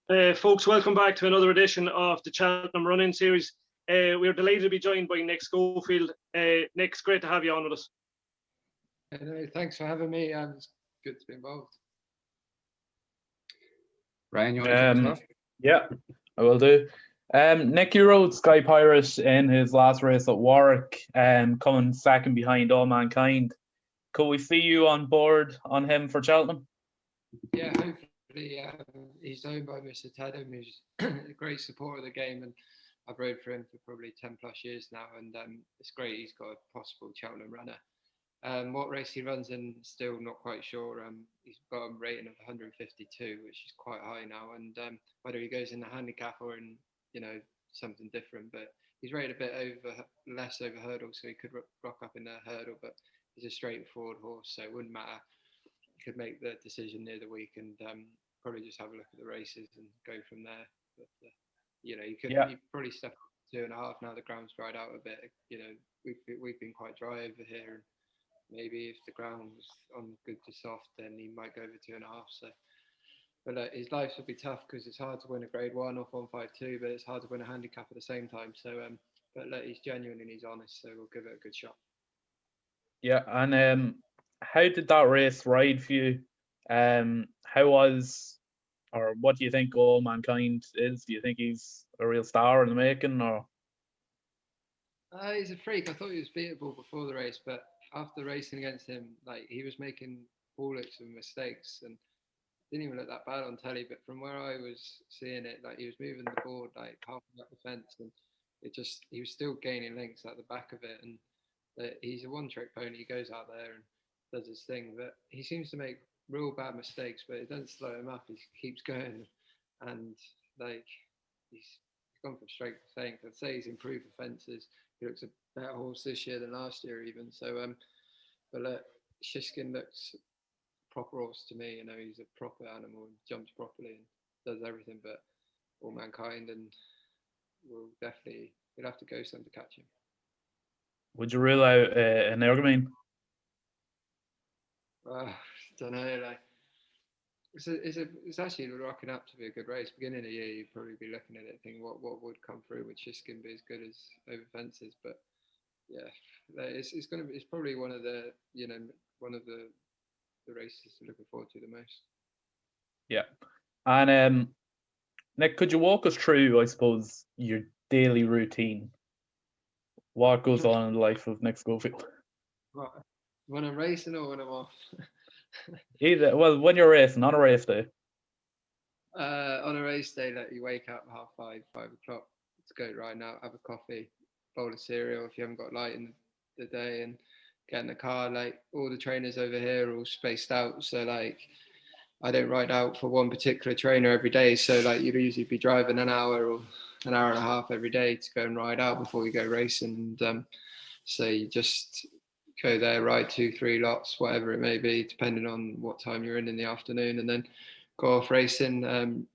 Folks, welcome back to another edition of the Cheltenham Run-In Series. We're delighted to be joined by Nick Schofield. Nick, it's great to have you on with us. Thanks for having me. It's good to be involved. Ryan, you want to kick us off? Yeah, I will do. Nick, you rode Sky Pirate in his last race at Warwick, coming second behind All Mankind. Could we see you on board on him for Cheltenham? Yeah, hopefully. He's owned by Mr. Tedham, who's a great supporter of the game, and I've rode for him for probably 10 plus years now, and it's great he's got a possible Cheltenham runner. What race he runs in, still not quite sure. He's got a rating of 152, which is quite high now, and whether he goes in the handicap or in something different, but he's rated a bit less over hurdle, so he could rock up in the hurdle, but he's a straightforward horse, so it wouldn't matter. He could make the decision near the week and probably just have a look at the races and go from there. But you probably step up 2.5 now. The ground's dried out a bit. We've been quite dry over here, and maybe if the ground's on good to soft, then he might go over 2.5. So, but his life will be tough because it's hard to win a Grade 1 off 152, but it's hard to win a handicap at the same time. So, but he's genuine and he's honest, so we'll give it a good shot. Yeah, and how did that race ride for you? What do you think All Mankind is? Do you think he's a real star in the making, or? He's a freak. I thought he was beatable before the race, but after racing against him, he was making bullets and mistakes, and didn't even look that bad on telly. But from where I was seeing it, he was moving the board half up the fence, and he was still gaining lengths at the back of it. And he's a one-trick pony. He goes out there and does his thing, but he seems to make real bad mistakes, but it doesn't slow him up. He keeps going, and he's gone from straight to flank. I'd say he's improved the fences. He looks a better horse this year than last year, even. So, but Shiskin looks proper horse to me. He's a proper animal and jumps properly and does everything. But All Mankind, and we'll have to go some to catch him. Would you rule out an Ergamine? Don't know. It's actually rocking up to be a good race. Beginning of the year, you'd probably be looking at it, thinking what would come through. Would Shiskin be as good as over fences? But yeah, it's probably one of the races to looking forward to the most. Yeah, and Nick, could you walk us through, I suppose, your daily routine? What goes on in the life of Nick Schofield? When I'm racing or when I'm off? Either. Well, when you're racing, on a race day. On a race day, you wake up 5:30, 5 o'clock to go riding out, have a coffee, bowl of cereal if you haven't got light in the day, and get in the car. All the trainers over here are all spaced out, so I don't ride out for one particular trainer every day. So you'd usually be driving an hour or an hour and a half every day to go and ride out before you go racing. And so you just go there, ride 2-3 lots, whatever it may be, depending on what time you're in the afternoon, and then go off racing.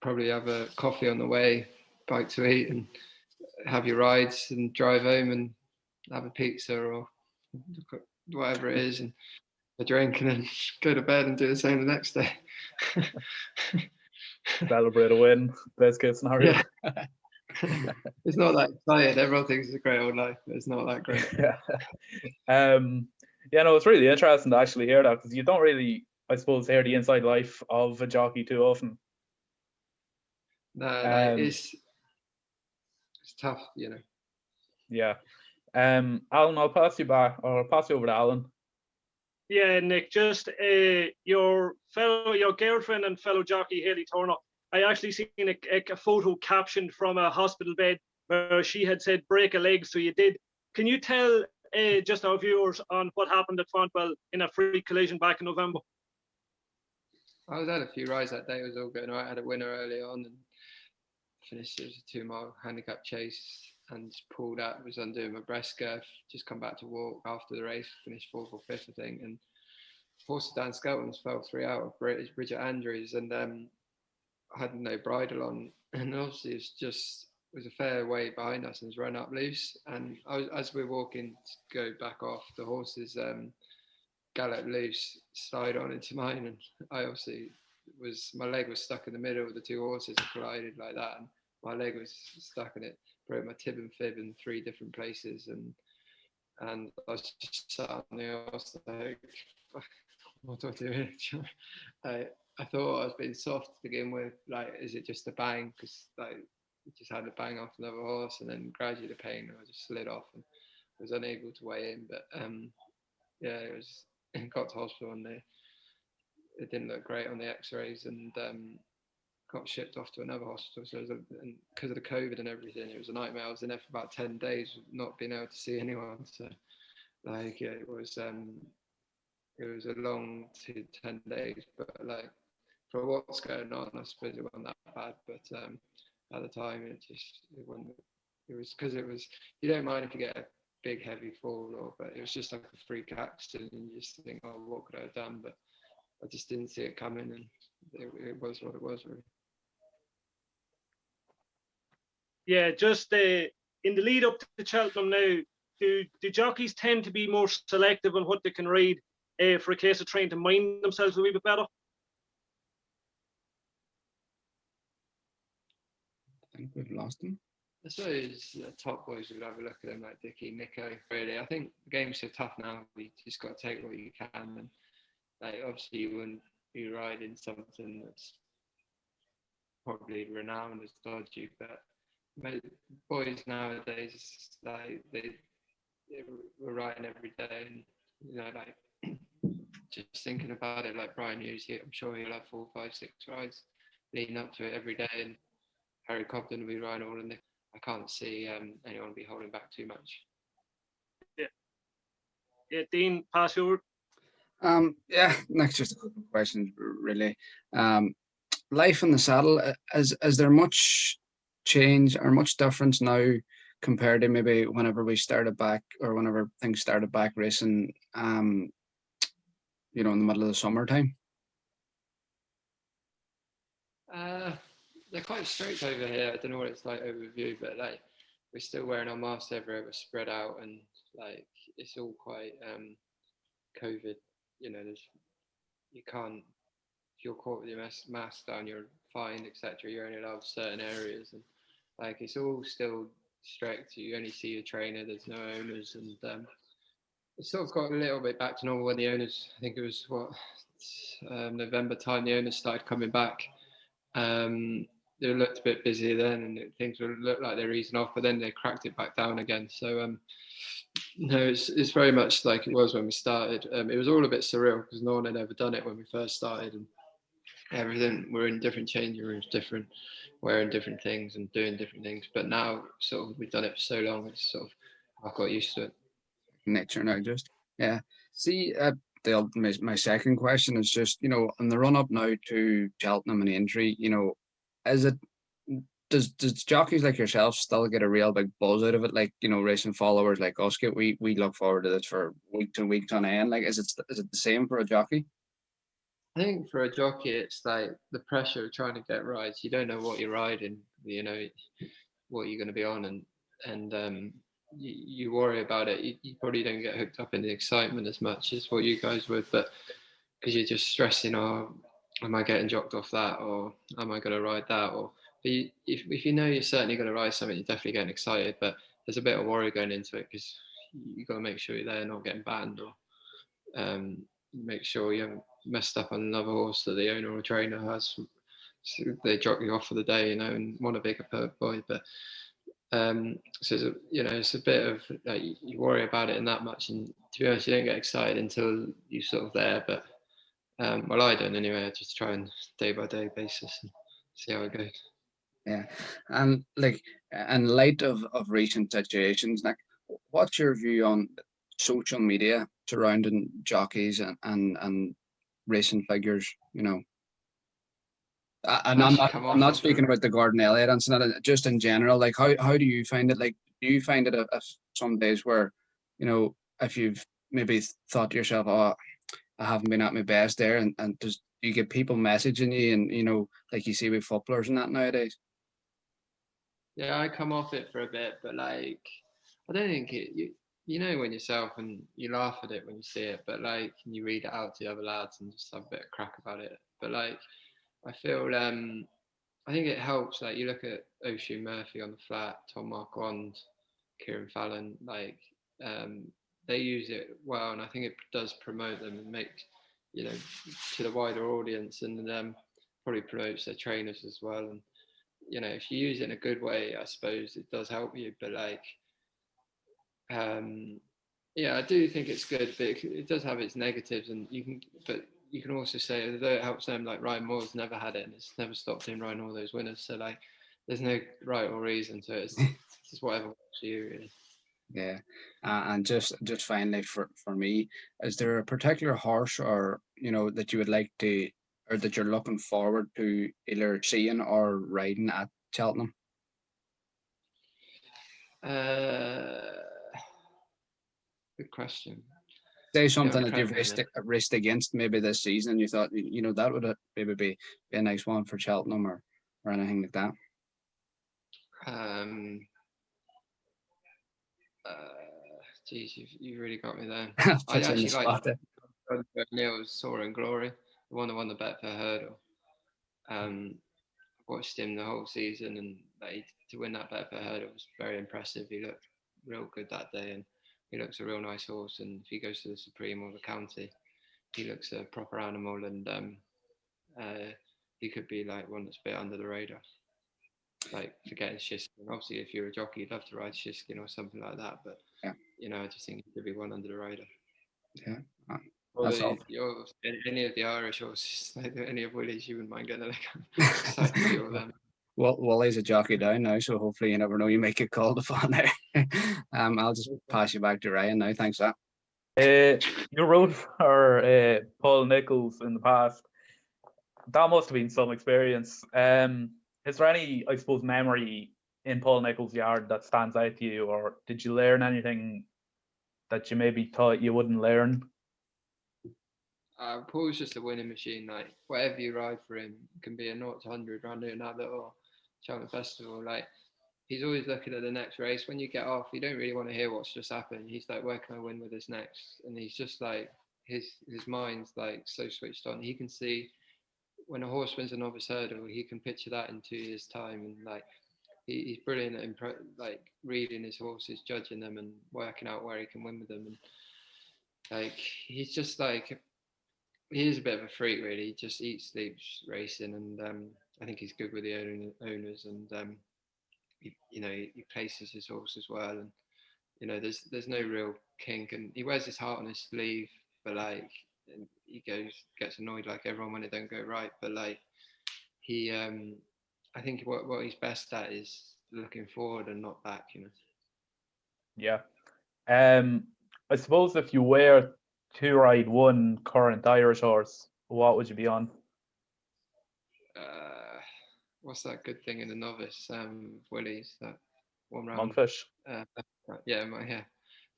Probably have a coffee on the way, bite to eat, and have your rides, and drive home and have a pizza or whatever it is, and a drink, and then go to bed and do the same the next day. Celebrate a win, best case scenario. Yeah. It's not that exciting. Everyone thinks it's a great old life, but it's not that great. It's really interesting to actually hear that, because you don't really, I suppose, hear the inside life of a jockey too often. No, it's tough, Yeah. Alan, I'll pass you over to Alan. Yeah, Nick, just your girlfriend and fellow jockey Hayley Turner. I actually seen a photo captioned from a hospital bed where she had said break a leg, so you did. Can you tell just our viewers on what happened at Fontwell in a freak collision back in November? I had a few rides that day. It was all going right. I had a winner early on and finished. It was a 2-mile handicap chase and pulled out. Was undoing my breast girth. Just come back to walk after the race. Finished 4th or 5th, I think. And horses down Skelton's fell 3 out of Bridget Andrews, and I had no bridle on, and obviously it was a fair way behind us and was run up loose. And as we were walking to go back off, the horses galloped loose, slide on into mine, and I obviously my leg was stuck in the middle of the two horses that collided like that, and my leg was stuck in it. Broke my tib and fib in 3 different places, and I was just sat on the horse like, what do I do here? I thought I was being soft to begin with. Like, is it just a bang? Because like, it just had a bang off another horse, and then gradually the pain, I just slid off and was unable to weigh in. But yeah, it was. Got to hospital and it didn't look great on the X-rays, and got shipped off to another hospital. So and because of the COVID and everything, it was a nightmare. I was in there for about 10 days, not being able to see anyone. So like it was a long 10 days, but like for what's going on, I suppose it wasn't that bad. But at the time, it wasn't. It was because it was. You don't mind if you get a big heavy fall, but it was just like a freak accident, and you just think, oh, what could I have done? But I just didn't see it coming, and it was what it was, really. Yeah, just in the lead up to Cheltenham now, do jockeys tend to be more selective on what they can ride for a case of trying to mind themselves a wee bit better? I think we've lost him. I suppose the top boys would have a look at them like Dickie, Nico. Really, I think the game's so tough now. You just got to take what you can, and like obviously you wouldn't be riding something that's probably renowned as dodgy, but boys nowadays, like we're riding every day, and you know, like just thinking about it, like Brian Hughes, I'm sure he'll have 4, 5, 6 rides leading up to it every day, and Harry Cobden will be riding all in the. I can't see anyone be holding back too much. Yeah, Dean, pass you over. Yeah, next just a couple of questions really. Life in the saddle, is there much change or much difference now compared to maybe whenever we started back or whenever things started back racing, in the middle of the summertime? They're quite strict over here. I don't know what it's like overview, but like we're still wearing our masks everywhere. We're spread out, and like it's all quite COVID. You can't. If you're caught with your mask down, you're fined, etc. You're only allowed certain areas, and like it's all still strict. You only see your trainer. There's no owners, and it's sort of got a little bit back to normal when the owners. I think it was November time. The owners started coming back. They looked a bit busier then, and things looked like they're easing off, but then they cracked it back down again. So no, it's very much like it was when we started. It was all a bit surreal because no one had ever done it when we first started, and everything. We're in different changing rooms, different, wearing different things and doing different things. But now, sort of, we've done it for so long, it's sort of I've got used to it. Nature now, just yeah. See, my second question is just in the run up now to Cheltenham and Aintree, is it does jockeys like yourself still get a real big buzz out of it? Like racing followers like us get, we look forward to this for weeks and weeks on end. Like, is it the same for a jockey? I think for a jockey, it's like the pressure of trying to get rides. You don't know what you're riding, what you're going to be on, and you worry about it. You probably don't get hooked up in the excitement as much as what you guys would, but because you're just stressing, oh, am I getting jocked off that, or am I going to ride that, or if you know you're certainly going to ride something, you're definitely getting excited, but there's a bit of worry going into it because you've got to make sure you're there, not getting banned, or make sure you haven't messed up on another horse that the owner or trainer has. So they drop you off for the day, and want a bigger boy, but so it's a bit of like, you worry about it and that much, and to be honest, you don't get excited until you're sort of there. But well, I don't anyway. I just try and day by day basis and see how it goes. Yeah, and like in light of recent situations, like what's your view on social media surrounding jockeys and racing figures? And I'm not speaking about the Gordon Elliott incident, just in general. Like, how do you find it? Like, do you find it some days where, if you've maybe thought to yourself, oh, I haven't been at my best there, and do you get people messaging you, and like you see with footballers and that nowadays? Yeah, I come off it for a bit, but like, I don't think you know when yourself, and you laugh at it when you see it, but like, you read it out to the other lads and just have a bit of crack about it. But like, I feel I think it helps. Like you look at Oisin Murphy on the flat, Tom Marquand, Kieran Fallon, like they use it well, and I think it does promote them and make, to the wider audience, and probably promotes their trainers as well. And if you use it in a good way, I suppose it does help you. But like, yeah, I do think it's good, but it does have its negatives, and you can also say, although it helps them, like Ryan Moore's never had it, and it's never stopped him riding all those winners. So like, there's no right or reason to it. It's just whatever works for you, really. Yeah, and just finally for me, is there a particular horse or that you would like to, or that you're looking forward to either seeing or riding at Cheltenham? Good question. Say something that you've raced against maybe this season. You thought that would maybe be a nice one for Cheltenham or anything like that. Geez, you really got me there. I actually like Neil's Soaring Glory, the one that won the Betfair Hurdle. I watched him the whole season, and to win that Betfair Hurdle was very impressive. He looked real good that day, and he looks a real nice horse. And if he goes to the Supreme or the County, he looks a proper animal, and he could be like one that's a bit under the radar. Like forgetting Shiskin. Obviously, if you're a jockey, you'd love to ride Shiskin or something like that. But yeah, I just think he could be one under the radar. Yeah. Any of the Irish horses, like any of Willie's, you wouldn't mind getting excited all of them. Well, Wally's a jockey down now, so hopefully you never know, you might get called upon there. I'll just pass you back to Ryan now. Thanks for that. You rode for Paul Nicholls in the past. That must have been some experience. Is there any, I suppose, memory in Paul Nicholls' yard that stands out to you, or did you learn anything that you maybe thought you wouldn't learn? Paul's just a winning machine. Like whatever you ride for him, can be a 0 to 100 round in that little Cheltenham Festival. Like he's always looking at the next race. When you get off, you don't really want to hear what's just happened. He's like, where can I win with this next? And he's just like, his mind's like so switched on. He can see when a horse wins a novice hurdle, he can picture that in 2 years' time, and like he's brilliant at like reading his horses, judging them, and working out where he can win with them. And like he's just like, he is a bit of a freak, really. He just eats, sleeps racing, and I think he's good with the owners, and he places his horses well, and there's no real kink, and he wears his heart on his sleeve, but like he gets annoyed like everyone when it don't go right, but like he I think what he's best at is looking forward and not back. Yeah. I suppose if you were to ride one current Irish horse, what would you be on? What's that good thing in the novice? Willie's, that one round. Monkfish.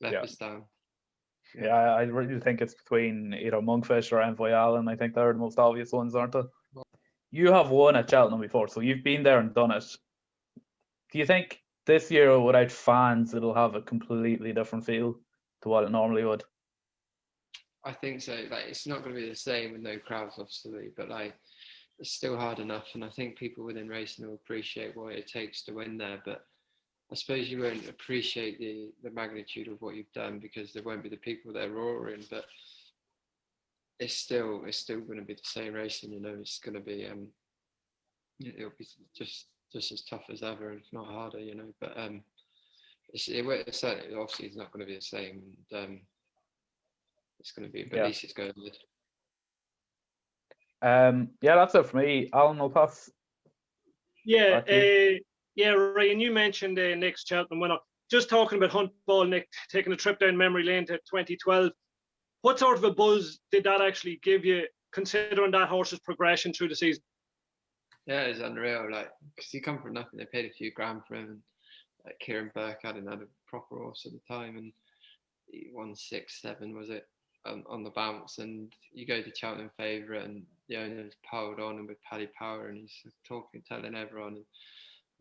Leopardstown. Yeah, I really think it's between either Monkfish or Envoy Allen. I think they're the most obvious ones, aren't they? You have won at Cheltenham before, so you've been there and done it. Do you think this year, without fans, it'll have a completely different feel to what it normally would? I think so. Like, it's not going to be the same with no crowds, obviously, but like, it's still hard enough. And I think people within racing will appreciate what it takes to win there. But I suppose you won't appreciate the magnitude of what you've done because there won't be the people there roaring. But it's still going to be the same racing. It's going to be it'll be just as tough as ever, if not harder. But it's certainly, obviously it's not going to be the same. And it's going to be, but at least it's going good. Yeah, that's it for me. Alan, I'll pass. Yeah, Ryan, you mentioned Nick's Cheltenham winner. Just talking about Hunt Ball, Nick taking a trip down memory lane to 2012. What sort of a buzz did that actually give you, considering that horse's progression through the season? Yeah, it's unreal. Like, because he come from nothing. They paid a few grand for him, and like Kieran Burke hadn't had a proper horse at the time, and he won 6-7, was it, on the bounce. And you go to Cheltenham favourite, and the owner's piled on him with Paddy Power, and he's talking, telling everyone. And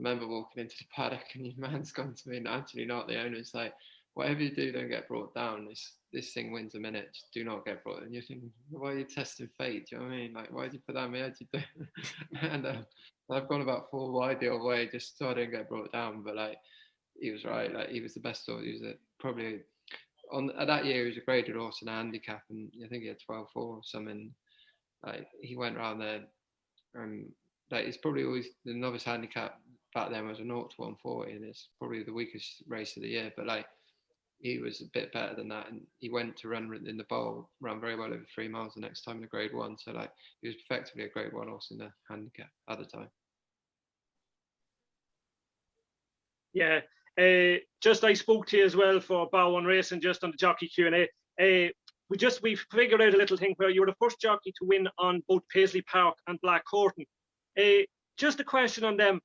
I remember walking into the paddock, and your man's gone to me, and actually not. The owner's like, whatever you do, don't get brought down. This thing wins a minute. Just do not get brought down. And you're thinking, why are you testing fate? Do you know what I mean? Like, why did you put that in my head? And I've gone about 4 wide the other way just so I don't get brought down. But like, he was right. Like, he was the best horse. He was probably on at that year. He was a graded horse in a handicap, and I think he had 12-4 or something. Like, he went around there, and like, it's probably always the novice handicap back then was a 0 to 140, and it's probably the weakest race of the year. But like, he was a bit better than that, and he went to run in the bowl, ran very well over 3 miles the next time in a Grade 1. So like, he was effectively a Grade 1 horse in the handicap at the time. Yeah, just I spoke to you as well for Bar One Racing just on the jockey Q&A. We figured out a little thing where you were the first jockey to win on both Paisley Park and Black Courtin. Just a question on them: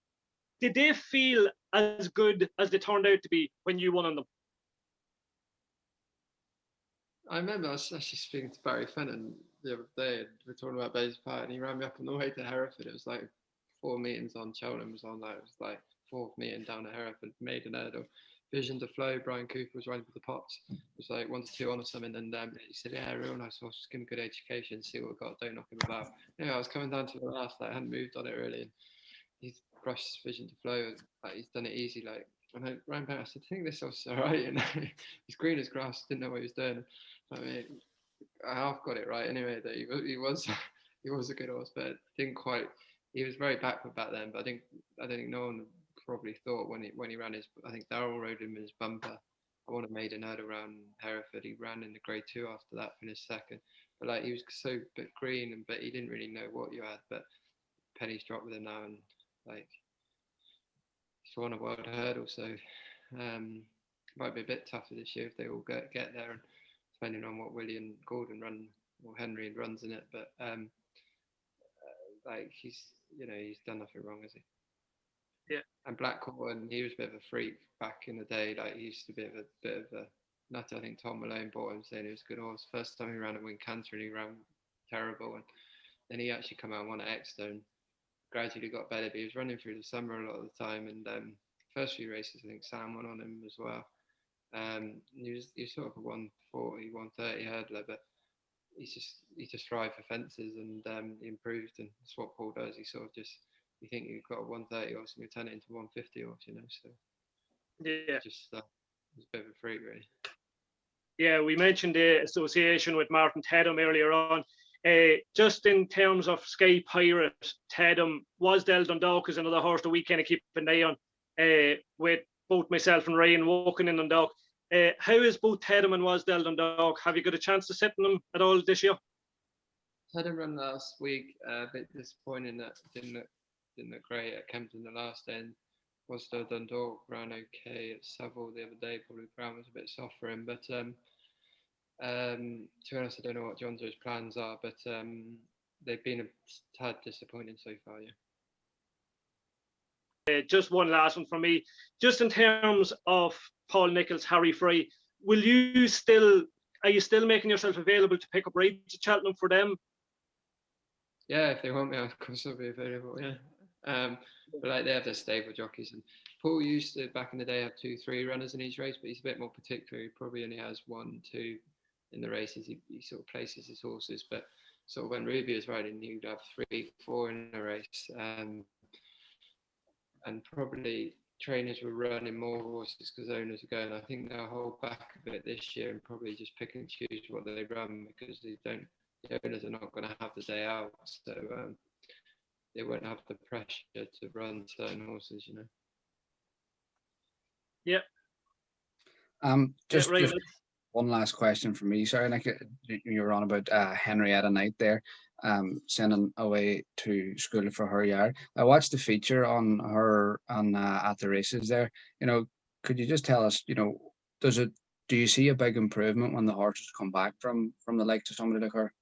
did they feel as good as they turned out to be when you won on them? I remember I was actually speaking to Barry Fenton the other day, and we were talking about Paisley Park, and he ran me up on the way to Hereford. It was like 4 meetings on Cheltenham was on that. It was like 4th meeting down at Hereford, Maiden Hurdle. Vision to Flow, Brian Cooper was running for the Pots. It was like 1 to 2 on or something, and he said, "Yeah, real nice horse, just give him good education, see what we've got, don't knock him about." Yeah, I was coming down to the last, like, I hadn't moved on it really, and he's brushed Vision to Flow, like, he's done it easy, like, and I ran back, I said, "I think this horse is alright," and he's green as grass, didn't know what he was doing. I mean, I half got it right anyway, that he was he was a good horse, but didn't quite, he was very backward back then, but I don't think no one probably thought when he ran his, I think Darrell rode him in his bumper. I would have made an hurdle around Hereford. He ran in the Grade 2 after that, finished second. But like, he was so bit green, but he didn't really know what you had. But pennies dropped with him now, and like, he's won a world hurdle, so might be a bit tougher this year if they all get there, and depending on what Willie and Gordon run or Henry runs in it. But like, he's done nothing wrong, has he? Yeah. And Black Courtin, he was a bit of a freak back in the day. Like, he used to be a bit of a nutter. I think Tom Malone bought him saying he was a good horse. First time he ran at Wincanter, and he ran terrible. And then he actually come out and won at Exeter, gradually got better. But he was running through the summer a lot of the time. And first few races, I think Sam won on him as well. He was sort of a 140, 130 hurdler, but he just thrived for fences, and he improved. And that's what Paul does. He sort of just, you think you've got a 130 horse and you turn it into 150 horse, so yeah, just it's a bit of a freak, really. Yeah, we mentioned the association with Martin Tedham earlier on. Just in terms of Sky Pirate, Tedham was Del Dundalk as another horse that we kind of keep an eye on, with both myself and Ryan walking in Dundalk. How is both Tedham and was Del Dundalk? Have you got a chance to sit in them at all this year? Tedham run last week, a bit disappointing that didn't look great at Kempton the last end. Was Del Dundalk ran okay at Savile the other day. Probably ground was a bit soft for him, but to be honest, I don't know what John's plans are, but they've been a tad disappointing so far. Yeah. Just one last one from me. Just in terms of Paul Nicholls, Harry Fry, are you still making yourself available to pick up rides at Cheltenham for them? Yeah, if they want me, of course I'll be available. Yeah. But like, they have their stable jockeys, and Paul used to back in the day have 2-3 runners in each race, but he's a bit more particular. He probably only has 1-2 in the races. He sort of places his horses, but sort of when Ruby was riding, he'd have 3-4 in a race, and probably trainers were running more horses because owners are going. I think they'll hold back a bit this year and probably just pick and choose what they run, because the owners are not going to have the day out, so they won't have the pressure to run certain horses, Yeah. Just one last question from me. Sorry, Nick, you were on about Henrietta Knight there, sending away to school for her yard. I watched the feature on her at the races there. Could you just tell us, do you see a big improvement when the horses come back from the likes of somebody like her?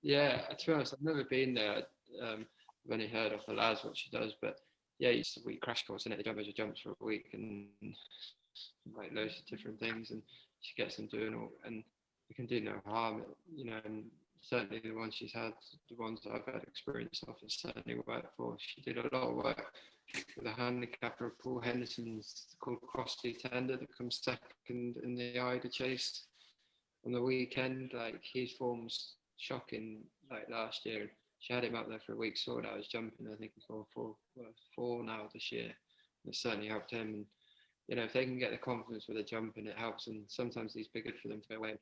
Yeah, to be honest, I've never been there. I've only heard of the lads what she does, but yeah, it's a week crash course, and they jumps for a week, and like loads of different things, and she gets them doing all, and it can do no harm, and certainly the ones she's had, the ones that I've had experience of, has certainly worked for. She did a lot of work with a handicapper, Paul Henderson's called Crossley Tender, that comes second in the Ida Chase on the weekend. Like, his form's shocking. Like last year, she had him up there for a week, saw that I was jumping. I think he's gone four now this year. It certainly helped him. And you know, if they can get the confidence with the jumping, it helps. And sometimes these be good for them to go away.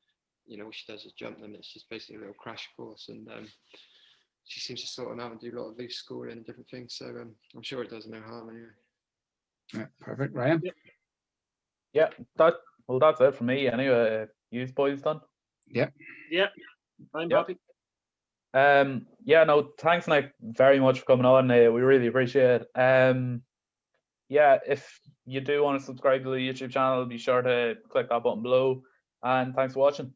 You know, all she does is jump them. It's just basically a little crash course, and she seems to sort them out and do a lot of loose scoring and different things. So I'm sure it does no harm anyway. Yeah, perfect, Ryan. Yeah, that's it for me anyway. You boys done? Yeah. Yeah, I'm Yep. happy. Yeah, no, thanks, Nick, very much for coming on. We really appreciate it. Yeah, if you do want to subscribe to the YouTube channel, be sure to click that button below. And thanks for watching.